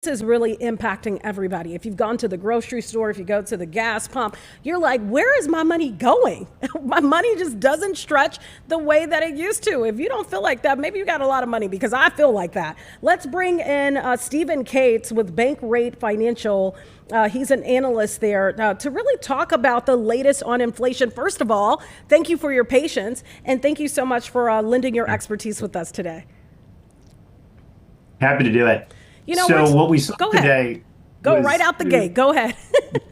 is really impacting everybody. If you've gone to the grocery store, if you go to the gas pump, you're like, where is my money going? My money just doesn't stretch the way that it used to. If you don't feel like that, maybe you got a lot of money, because I feel like that. Let's bring in Stephen Cates with Bankrate Financial. He's an analyst there to really talk about the latest on inflation. First of all, thank you for your patience, and thank you so much for lending your expertise with us today. Happy to do it. You know, So what we saw go ahead. today Go right out the gate. Go ahead.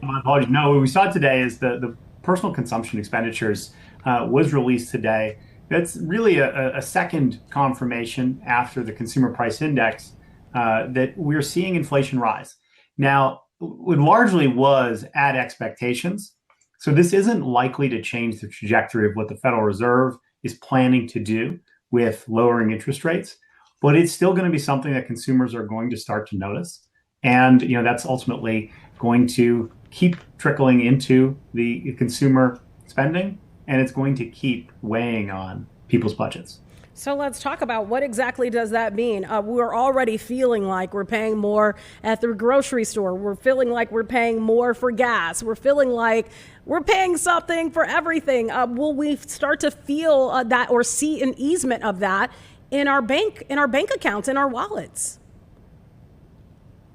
my apologies. No, what we saw today is the personal consumption expenditures was released today. That's really a second confirmation after the consumer price index that we're seeing inflation rise. Now, it largely was at expectations. So this isn't likely to change the trajectory of what the Federal Reserve is planning to do with lowering interest rates, but it's still going to be something that consumers are going to start to notice. And that's ultimately going to keep trickling into the consumer spending, and it's going to keep weighing on people's budgets. So let's talk about what exactly does that mean. We're already feeling like we're paying more at the grocery store. We're feeling like we're paying more for gas. We're feeling like we're paying something for everything. Will we start to feel that or see an easement of that in our bank accounts, in our wallets?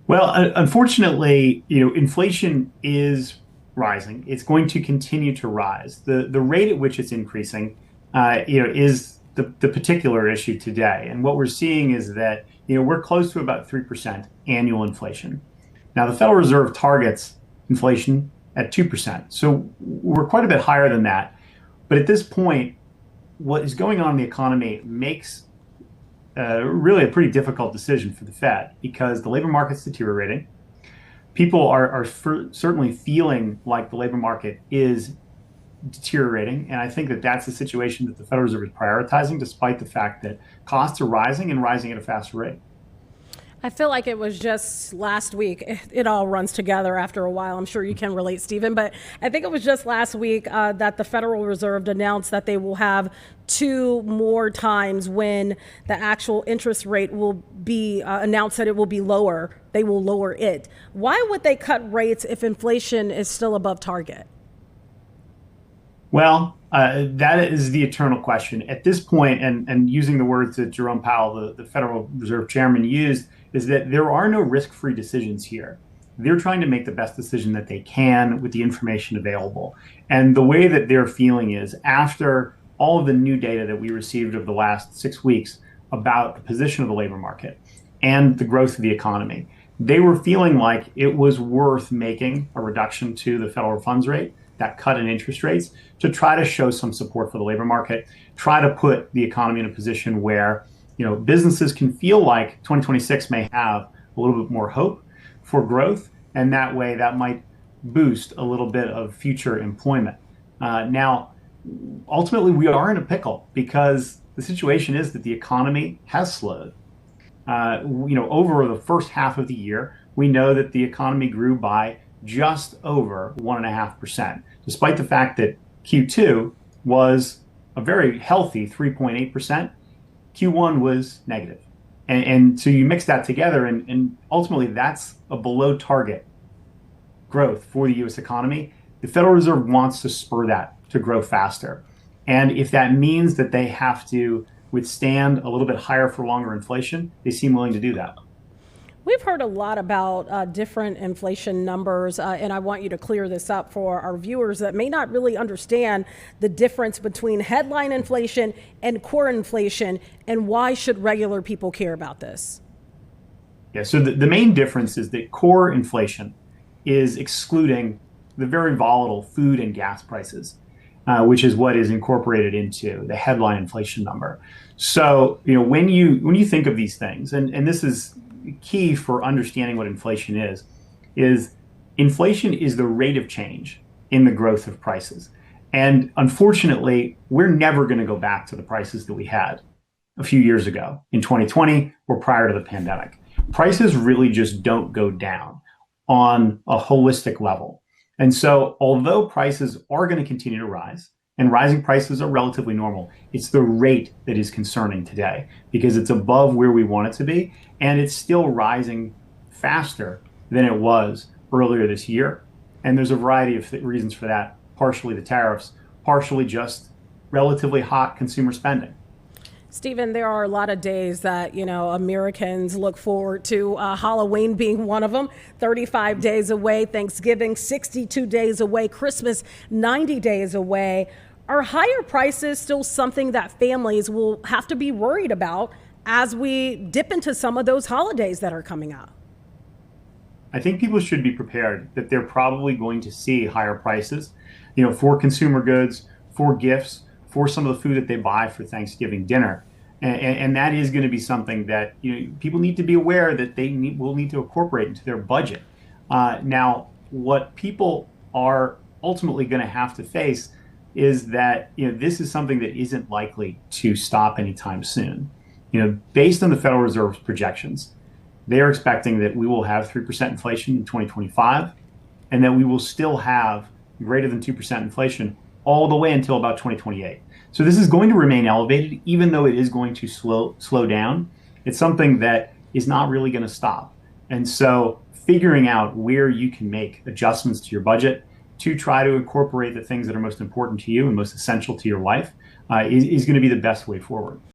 Well, unfortunately, inflation is rising. It's going to continue to rise. The rate at which it's increasing, is the particular issue today. And what we're seeing is that we're close to about 3% annual inflation. Now, the Federal Reserve targets inflation at 2%, so we're quite a bit higher than that. But at this point, what is going on in the economy makes really a pretty difficult decision for the Fed, because the labor market's deteriorating. People are certainly feeling like the labor market is deteriorating, and I think that that's a situation that the Federal Reserve is prioritizing, despite the fact that costs are rising and rising at a faster rate. I feel like it was just last week. It all runs together after a while. I'm sure you can relate, Stephen, but I think it was just last week that the Federal Reserve announced that they will have two more times when the actual interest rate will be announced that it will be lower. They will lower it. Why would they cut rates if inflation is still above target? Well, that is the eternal question. At this point, and using the words that Jerome Powell, the Federal Reserve Chairman, used, is that there are no risk-free decisions here. They're trying to make the best decision that they can with the information available. And the way that they're feeling is, after all of the new data that we received over the last 6 weeks about the position of the labor market and the growth of the economy, they were feeling like it was worth making a reduction to the federal funds rate, that cut in interest rates, to try to show some support for the labor market, try to put the economy in a position where businesses can feel like 2026 may have a little bit more hope for growth, and that way that might boost a little bit of future employment. Now, ultimately, we are in a pickle, because the situation is that the economy has slowed. Over the first half of the year, we know that the economy grew by just over 1.5%, despite the fact that Q2 was a very healthy 3.8%. Q1 was negative. And so you mix that together, and ultimately that's a below target growth for the US economy. The Federal Reserve wants to spur that to grow faster. And if that means that they have to withstand a little bit higher for longer inflation, they seem willing to do that. We've heard a lot about different inflation numbers, and I want you to clear this up for our viewers that may not really understand the difference between headline inflation and core inflation, and why should regular people care about this? Yeah, so the main difference is that core inflation is excluding the very volatile food and gas prices, which is what is incorporated into the headline inflation number. So, when you think of these things, and this is key for understanding what inflation is inflation is the rate of change in the growth of prices. And unfortunately, we're never going to go back to the prices that we had a few years ago in 2020 or prior to the pandemic. Prices really just don't go down on a holistic level. And so, although prices are going to continue to rise, and rising prices are relatively normal, it's the rate that is concerning today, because it's above where we want it to be, and it's still rising faster than it was earlier this year. And there's a variety of reasons for that, partially the tariffs, partially just relatively hot consumer spending. Stephen, there are a lot of days that, Americans look forward to, Halloween being one of them, 35 days away, Thanksgiving 62 days away, Christmas 90 days away. Are higher prices still something that families will have to be worried about as we dip into some of those holidays that are coming up? I think people should be prepared that they're probably going to see higher prices, for consumer goods, for gifts, for some of the food that they buy for Thanksgiving dinner. And that is going to be something that people need to be aware that will need to incorporate into their budget. Now, what people are ultimately going to have to face is that this is something that isn't likely to stop anytime soon. Based on the Federal Reserve's projections, they are expecting that we will have 3% inflation in 2025, and that we will still have greater than 2% inflation all the way until about 2028. So this is going to remain elevated, even though it is going to slow down. It's something that is not really going to stop. And so figuring out where you can make adjustments to your budget to try to incorporate the things that are most important to you and most essential to your life is going to be the best way forward.